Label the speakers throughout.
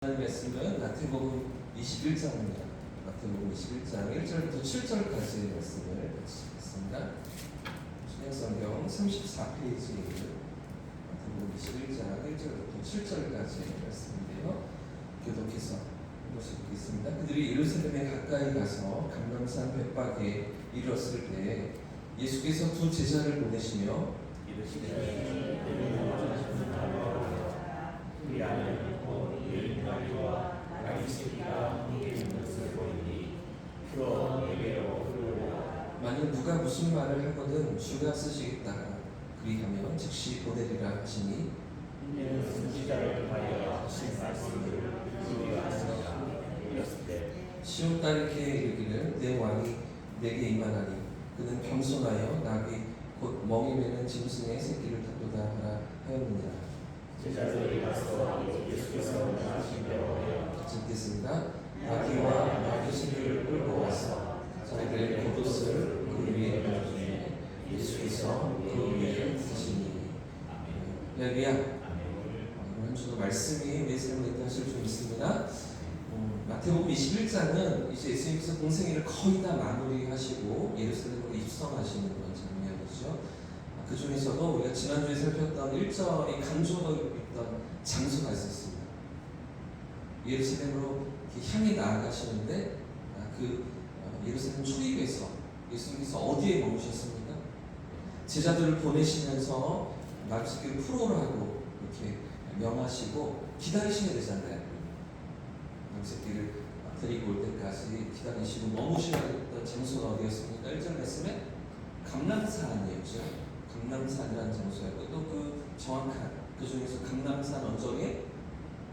Speaker 1: 말씀은 마태복음 21장입니다. 마태복음 21장 1절부터 7절까지의 말씀을 같이 읽겠습니다. 신약성경 34페이지에 마태복음 21장 1절부터 7절까지의 말씀인데요. 교독해서 읽어서 읽겠습니다. 그들이 예루살렘에 가까이 가서 감람산 벳박에 이르렀을 때 예수께서 두 제자를 보내시며 이르시되 우리 안에 다리와 나귀새끼가 함께 있는 것을 보이니 풀어 내게로 흘러라. 만일 누가 무슨 말을 하거든 주가 쓰시겠다 그리하면 즉시 보내리라 하시니 이는 선지자를 통하여 하신 말씀을 준비하시니라. 이랬을 때 시온 딸에게 이르기를 내 왕이 내게 임하나니 그는 겸손하여 나귀 곧 멍에 매는 짐승의 새끼를 갖도다 하라 하였느니라. 제자들이 가서 예수께서 말하신 대로 같이 읽겠습니다. 나귀와 나귀새끼를 끌고 와서 자기들 겉옷을 그 위에 펴주니 예수께서 그 위에 드시니. 할렐루야. 한 주도 말씀이 내 삶에 있다 하실 줄 믿습니다. 마태복음 21장은 이제 예수님께서 공생애를 거의 다 마무리하시고 예루살렘으로 입성하시는 그런 장면이죠. 그 중에서도 우리가 지난주에 살폈던 1절이 강조하고 있던 장소가 있었습니다. 예루살렘으로 향해 나아가시는데 예루살렘 초입에서 예수님께서 어디에 머무셨습니까? 제자들을 보내시면서 나귀새끼를 풀어오라고 이렇게 명하시고 기다리셔야 되잖아요. 나귀새끼를 데리고 올 때까지 기다리시고 머무셔야 됐던 장소가 어디였습니까? 1절 말씀에 감람산이었죠. 감람산이라는 장소였고 또 그 정확한 그 중에서 감람산 언저리에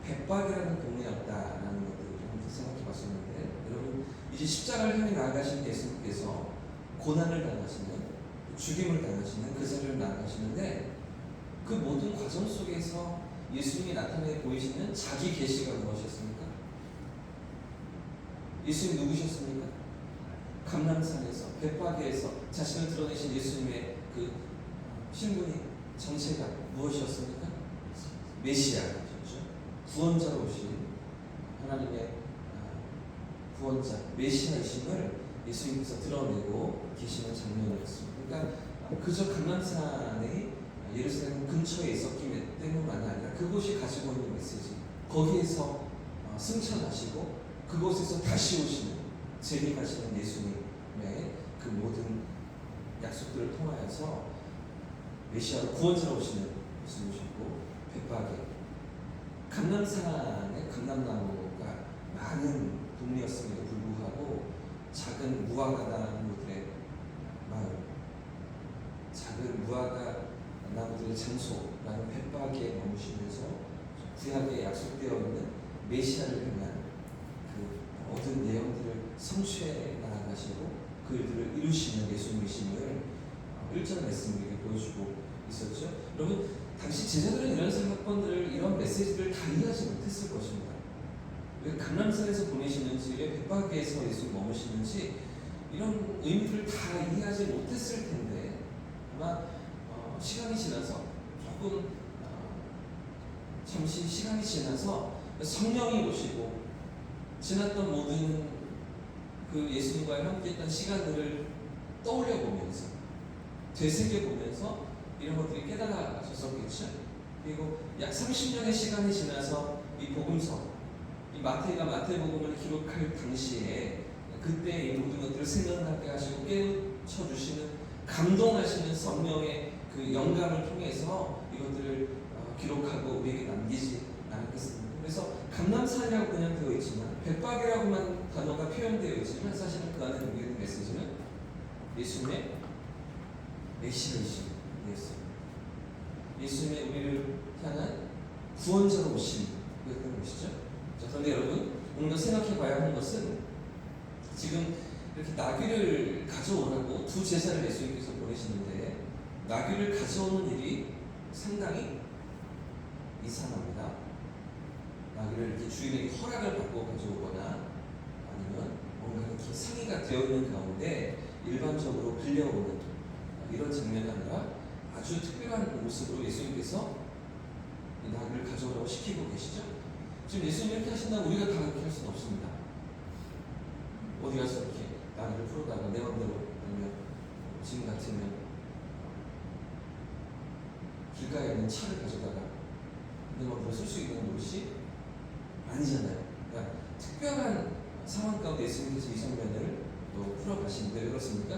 Speaker 1: 벳박이라는 동네였다라는 것들을 한번 생각해 봤었는데, 여러분 이제 십자가를 향해 나아가신 예수님께서 고난을 당하시는, 죽임을 당하시는 그 자리를 나아가시는데 그 모든 과정 속에서 예수님이 나타내 보이시는 자기 계시가 무엇이었습니까? 예수님 누구셨습니까? 감람산에서 벳박에서 자신을 드러내신 예수님의 그 신분이 정체가 무엇이었습니까? 메시아였죠. 구원자로 오신 하나님의 구원자 메시아이심을 예수님께서 드러내고 계시는 장면이었습니다. 그러니까 그저 감람산이 예루살렘 근처에 있었기 때문만 아니라 그곳이 가지고 있는 메시지, 거기에서 승천하시고 그곳에서 다시 오시는 재림하시는 예수님의 그 모든 약속들을 통하여서 메시아로 구원자로 오시는 예수님이시고, 벳박에 감람산에 감람나무가 많은 동네였음에도 불구하고 작은 무화과 나무들의 마을, 작은 무화과 나무들의 장소라는 벳박에 머무시면서 구약에 약속되어 있는 메시아를 향한 그 모든 내용들을 성취해 나아가시고 그 일들을 이루시는 예수님이심을 1절 말씀을 이렇게 보여주고 있었죠. 여러분, 당시 제자들은 이런 사건들을, 이런 메시지들을 다 이해하지 못했을 것입니다. 왜 감람산에서 보내시는지, 왜 벳박에서 예수 머무시는지 이런 의미들을 다 이해하지 못했을 텐데, 아마 시간이 지나서 조금 잠시 시간이 지나서 성령이 오시고 지났던 모든 그 예수님과의 함께했던 시간들을 떠올려 보면서 되새겨보면서 이런 것들이 깨달아졌었겠죠. 그리고 약 30년의 시간이 지나서 이 복음서, 이 마태가 마태복음을 기록할 당시에 그때 이 모든 것들을 생각나게 하시고 깨우쳐주시는, 감동하시는 성령의 그 영감을 통해서 이것들을 기록하고 우리에게 남기지 않았겠습니까? 그래서 감람산이라고 그냥 되어 있지만, 벳박이라고만 단어가 표현되어 있지만 사실은 그 안에 담겨있는 메시지는 예수님의 메시아이심이었습니다. 예수님의 우리를 향한 구원자로 오심이었던 것이죠. 자, 그런데 여러분, 오늘 생각해 봐야 하는 것은, 지금 이렇게 나귀를 가져오라고 두 제자를 예수님께서 보내시는데 나귀를 가져오는 일이 상당히 이상합니다. 나귀를 이렇게 주인에게 허락을 받고 가져오거나 아니면 뭔가 이렇게 상의가 되어 있는 가운데 일반적으로 빌려오는 이런 장면이 아니라 아주 특별한 모습으로 예수님께서 이 나귀를 가져오라고 시키고 계시죠. 지금 예수님 이렇게 하신다고 우리가 다 그렇게 할 수는 없습니다. 어디 가서 이렇게 나를 풀어다가 내 맘대로, 아니면 지금 같으면 길가에 있는 차를 가져다가 내 맘대로 쓸 수 있는 노릇이 아니잖아요. 그러니까 특별한 상황 가운데 예수님께서 이 장면을 또 풀어가시는데 왜 그렇습니까?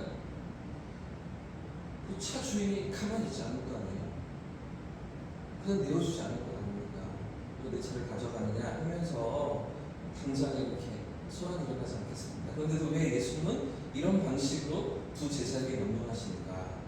Speaker 1: 그 차 주인이 가만히 있지 않을 거 아니에요. 그냥 내어주지 않을 거 아닙니까? 또 내 차를 가져가느냐 하면서 당장 이렇게 소란이 일어나지 않겠습니다. 그런데도 왜 예수님은 이런 방식으로 두 제자에게 명령하시는가?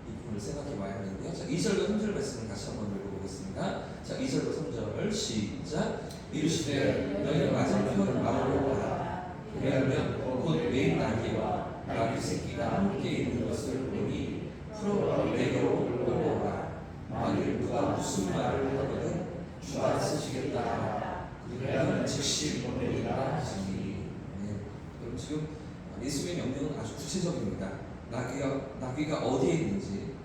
Speaker 1: 이 부분을 생각해 봐야 하는데요. 자, 2절과 3절 말씀을 다시 한번 읽어보겠습니다. 자, 2절과 3절 시작. 이르시되 너희는 맞은편 마음으로 가라. 왜냐하면 곧 매일 나귀와 나귀 새끼가 함께 있는 것을 보니 풀어 내게로 오라. 만일 누가 무슨 말을 하거든 주가 쓰시겠다 하라. 그러면 즉시 보내리라 하시니. 그럼 지금 예수의 명령은 아주 구체적입니다. 나귀가 어디에 있는지,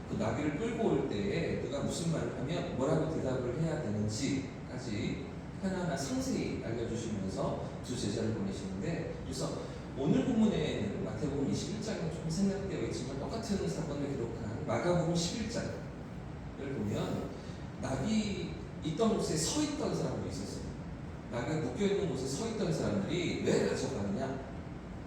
Speaker 1: 또 그 나귀를 끌고 올 때에 누가 무슨 말을 하면 뭐라고 대답을 해야 되는지까지 하나하나 상세히 알려주시면서 두 제자를 보내시는데, 그래서 오늘 본문에는 마태복음 21장에 조금 생략되어 있지만 똑같은 사건을 기록한 마가복음 11장을 보면 나귀 있던 곳에 서 있던 사람들이 있었어요. 나귀가 묶여있는 곳에 서 있던 사람들이 왜 가져가느냐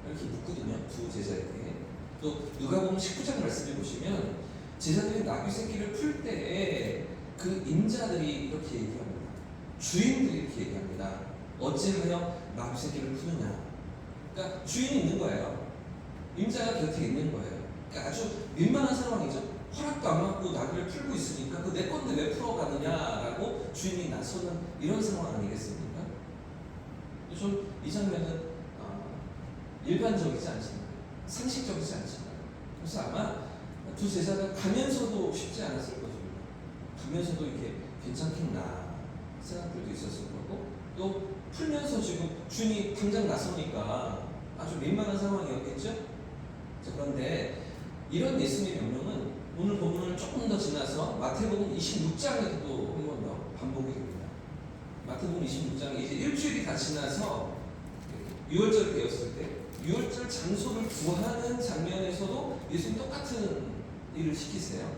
Speaker 1: 이렇게 묻거든요. 두 제자에게. 또 누가복음 19장 말씀을 보시면 제자들이 나귀 새끼를 풀 때에 그 임자들이 이렇게 얘기합니다. 주인들이 이렇게 얘기합니다. 어찌하여 나귀 새끼를 푸느냐. 그러니까 주인이 있는 거예요. 임자가 곁에 있는 거예요. 그러니까 아주 민망한 상황이죠. 허락도 안 받고 나귀를 풀고 있으니까 그 내 건데 왜 풀어가느냐라고 주인이 나서는 이런 상황 아니겠습니까? 좀 이 장면은 일반적이지 않습니다. 상식적이지 않습니다. 그래서 아마 두 제자가 가면서도 쉽지 않았을 것입니다. 가면서도 이렇게 괜찮겠나 생각들도 있었을 거고, 또 풀면서 지금 주인이 당장 나서니까 아주 민망한 상황이었겠죠? 자, 그런데 이런 예수님의 명령은 오늘 본문을 조금 더 지나서 마태복음 26장에도 한 번 더 반복이 됩니다. 마태복음 26장에 이제 일주일이 다 지나서 6월절 되었을 때 6월절 장소를 구하는 장면에서도 예수님 똑같은 일을 시키세요.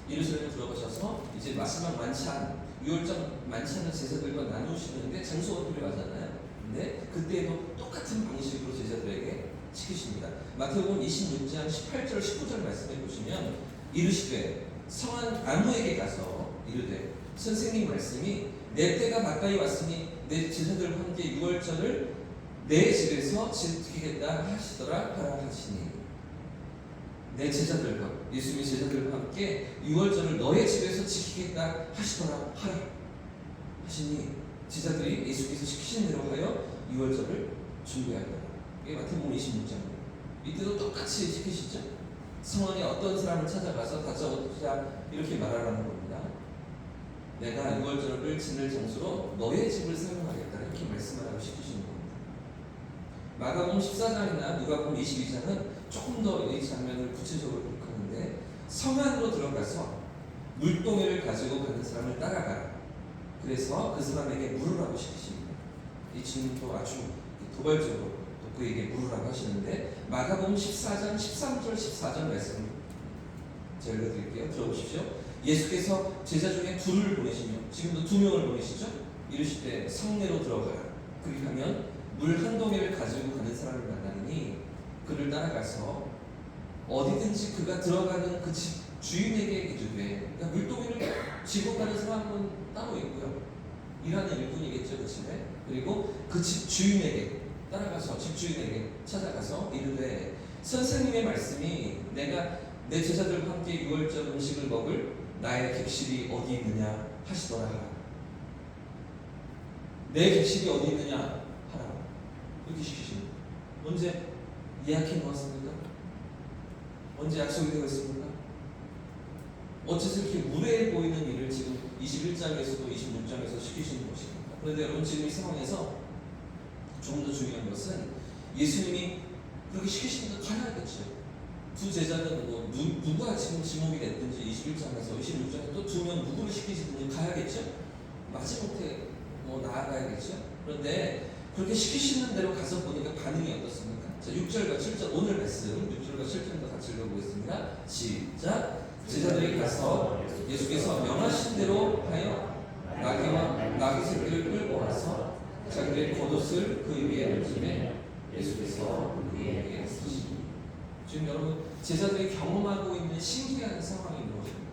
Speaker 1: 예루살렘에 들어가셔서 이제 마지막 만찬, 6월절 만찬을 제자들과 나누시는데 장소가 필요하잖아요. 근데 그때에도 똑같은 방식으로 제자들에게 시키십니다. 마태복음 26장 18절 19절 말씀해 보시면 이르시되 성한 아무에게 가서 이르되 선생님 말씀이 내 때가 가까이 왔으니 내 제자들과 함께 6월절을 내 집에서 지키겠다 하시더라 하라 하시니. 내 제자들과 예수님의 제자들과 함께 6월절을 너의 집에서 지키겠다 하시더라 하라 하시니 제자들이 예수께서 시키신 대로 하여 6월절을 준비하였다. 이게 마태복음 26장입니다. 이때도 똑같이 시키시죠. 성안에 어떤 사람을 찾아가서 다짜고짜 이렇게 말하라는 겁니다. 내가 6월절을 지낼 장소로 너의 집을 사용하겠다 이렇게 말씀하라고 시키시는 겁니다. 마가복음 14장이나 누가복음 22장은 조금 더 이 장면을 구체적으로 기록하는데 성 안으로 들어가서 물동이를 가지고 가는 사람을 따라가라. 그래서 그 사람에게 물으라고 시키십니다. 이 질문도 아주 도발적으로 또 그에게 물으라고 하시는데 마가복음 14장 13절 14절 말씀 제가 읽어드릴게요. 들어보십시오. 예수께서 제자 중에 둘을 보내시며 지금도 2명을 보내시죠. 이르시되 성내로 들어가라. 그리 하면 물 한 동이를 가지고 가는 사람을 만나니 그를 따라가서 어디든지 그가 들어가는 그 집 주인에게 이르되, 그러니까 물동이를 지고 가는 사람은 따로 있고요. 일하는 일꾼이겠죠, 그 집에. 그리고 그 집 주인에게 따라가서 집 주인에게 찾아가서 이르되 선생님의 말씀이 내가 내 제자들과 함께 6월절 음식을 먹을 나의 객실이 어디 있느냐 하시더라 하라. 내 객실이 어디 있느냐 하라. 이렇게 시키십니다. 언제 예약해 놓았습니까? 언제 약속이 되어 있습니까? 어째서 이렇게 무례해 보이는 일을 지금 21장에서도 26장에서 시키시는 것입니다. 그런데 여러분 지금 이 상황에서 조금 더 중요한 것은 예수님이 그렇게 시키시니까 가야겠죠. 두 제자는 뭐 누가 지금 지목이 됐든지 21장에서 26장에 또 2명 누구를 시키시든지 가야겠죠. 마지못해 나아가야겠죠. 그런데 그렇게 시키시는 대로 가서 보니까 반응이 어떻습니까? 자, 6절과 7절 오늘 말씀 6절과 7절도 같이 읽어보겠습니다. 시작. 제자들이 가서 예수께서 명하신 대로 하여 나귀와 나귀 새끼를 끌고 와서 자기들의 겉옷을 그 위에 얹음에 예수께서 그에게 쓰시니. 지금 여러분 제자들이 경험하고 있는 신기한 상황이 무엇입니까?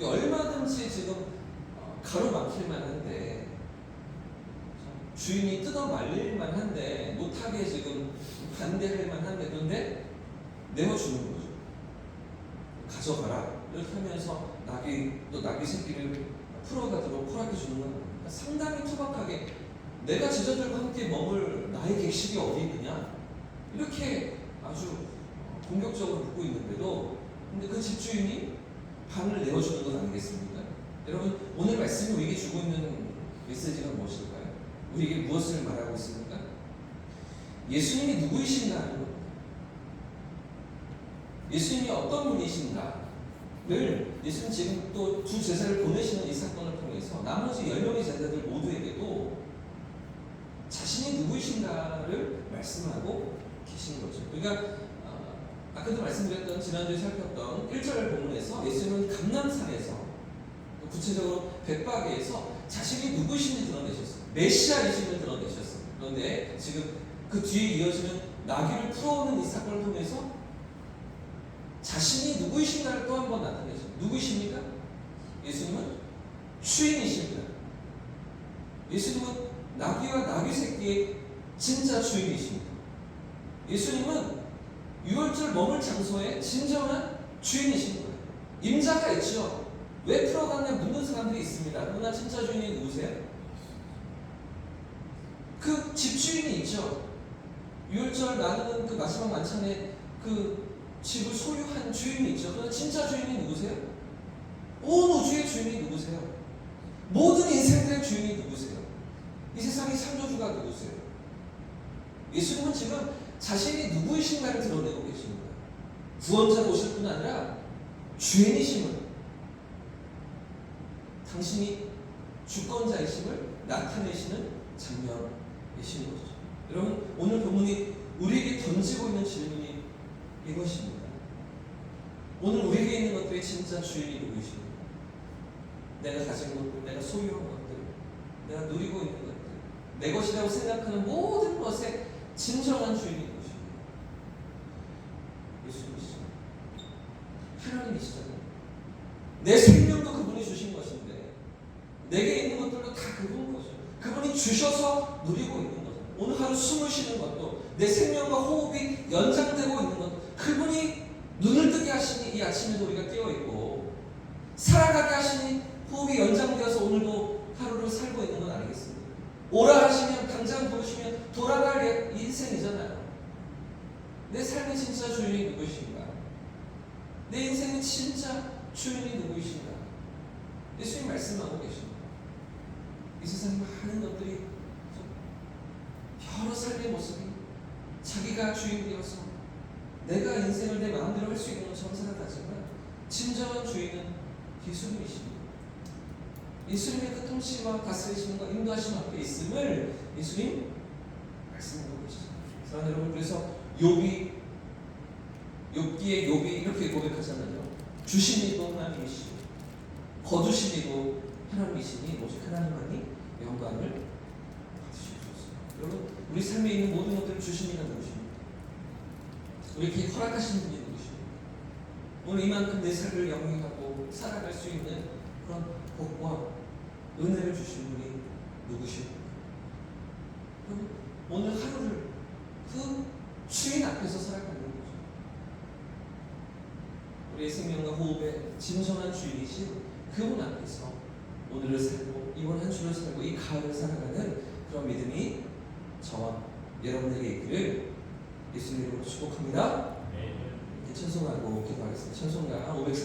Speaker 1: 얼마든지 지금 가로막힐만 한데 주인이 뜯어 말릴만 한데 못하게 지금 반대할만 한데 그런데 내어주는 거죠. 가져가라 이렇게 하면서 나귀 새끼를 풀어가도록 허락해 주는 건 그러니까 상당히 투박하게 내가 제자들과 함께 머물 나의 객실이 어디 있느냐 이렇게 아주 공격적으로 묻고 있는데도 근데 그 집주인이 방을 내어주는 건 아니겠습니까? 여러분 오늘 말씀이 우리에게 주고 있는 메시지가 무엇일까요? 우리에게 무엇을 말하고 있습니까? 예수님이 누구이신가 하는 겁니다. 예수님이 어떤 분이신가를 예수님 지금 또 두 제자를 보내시는 이 사건을 통해서 나머지 10명의 제자들 모두에게도 자신이 누구이신가를 말씀하고 계신 거죠. 그러니까 아까도 말씀드렸던 지난주에 살폈던 1절 본문에서 예수님은 감람산에서 구체적으로 벳바게에서 자신이 누구이신지 드러내셨어요. 메시아이심을 드러내셨어요. 그런데 지금 그 뒤에 이어지는 나귀를 풀어오는 이 사건을 통해서 자신이 누구이신가를 또 한 번 나타내죠. 누구이십니까? 예수님은 주인이십니다. 예수님은 나귀와 나귀 새끼의 진짜 주인이십니다. 예수님은 유월절 머물 장소의 진정한 주인이신 거예요. 임자가 있죠. 왜 풀어갔냐 묻는 사람들이 있습니다. 그러나 진짜 주인이 누구세요? 그 집주인이 있죠. 유월절 나누는 그 마지막 만찬에 그 집을 소유한 주인이 있죠. 그러나 진짜 주인이 누구세요? 온 우주의 주인이 누구세요? 모든 인생들의 주인이 누구세요? 이 세상의 창조주가 누구세요? 예수님은 지금 자신이 누구이신가를 드러내고 계십니다. 구원자로 오실 뿐 아니라 주인이심을 당신이 주권자이심을 나타내시는 장면이신 거죠. 여러분 오늘 본문이 우리에게 던지고 있는 질문이 이것입니다. 오늘 우리에게 있는 것들의 진짜 주인이 누구이십니까? 내가 가진 것들, 내가 소유한 것들, 내가 누리고 있는 것들, 내 것이라고 생각하는 모든 것의 진정한 주인이 누구십니까? 예수님이시죠. 하나님이시잖아요. 내 생명도 그분이 주신 것인데 내게 있는 것들도 다 그분 거죠. 그분이 주셔서 누리고 있는 거죠. 오늘 하루 숨을 쉬는 것도 내 생명과 호흡이 연장되고 있는 것 그분이 눈을 뜨게 하시니 이 아침에도 우리가 깨어있고 살아가게 하시니 호흡이 연장되어서 오늘도 하루를 살고 있는 건 아니겠습니까? 오라 하시면 당장 부르시면 돌아갈 인생이잖아요. 내 삶의 진짜 주인이 누구이신가? 내 인생의 진짜 주인이 누구이신가? 예수님 말씀하고 계십니다. 이 세상 많은 것들이 여러 삶의 모습이 자기가 주인 되어서 내가 인생을 내 마음대로 할 수 있는 것처럼 생각하지만 진정한 주인은 예수님이십니다. 예수님의 끝통치와 다스리심과 인도하심 앞에 있음을 예수님 말씀하고 계시죠. 사랑하는 여러분, 그래서 욥기의 욥이 이렇게 고백하잖아요. 주시니도 하나님이시고 거두시니도 하나님이시니 오직 하나님만이 영광을 받으시옵소서. 여러분 우리 삶에 있는 모든 것들을 주시니가 누구십니까? 우리에게 허락하시는 분이 누구십니까? 오늘 이만큼 내 삶을 영위하고 살아갈 수 있는 그런 복과 은혜를 주신 분이 누구십니까? 오늘 하루를 그 주인 앞에서 살아가는 거죠. 우리의 생명과 호흡의 진정한 주인이신 그분 앞에서 오늘을 살고 이번 한 주를 살고 이 가을을 살아가는 그런 믿음이 저와 여러분에게 있기를 예수님 이름으로 축복합니다. 네. 찬송하고 기도하겠습니다. 찬송가 540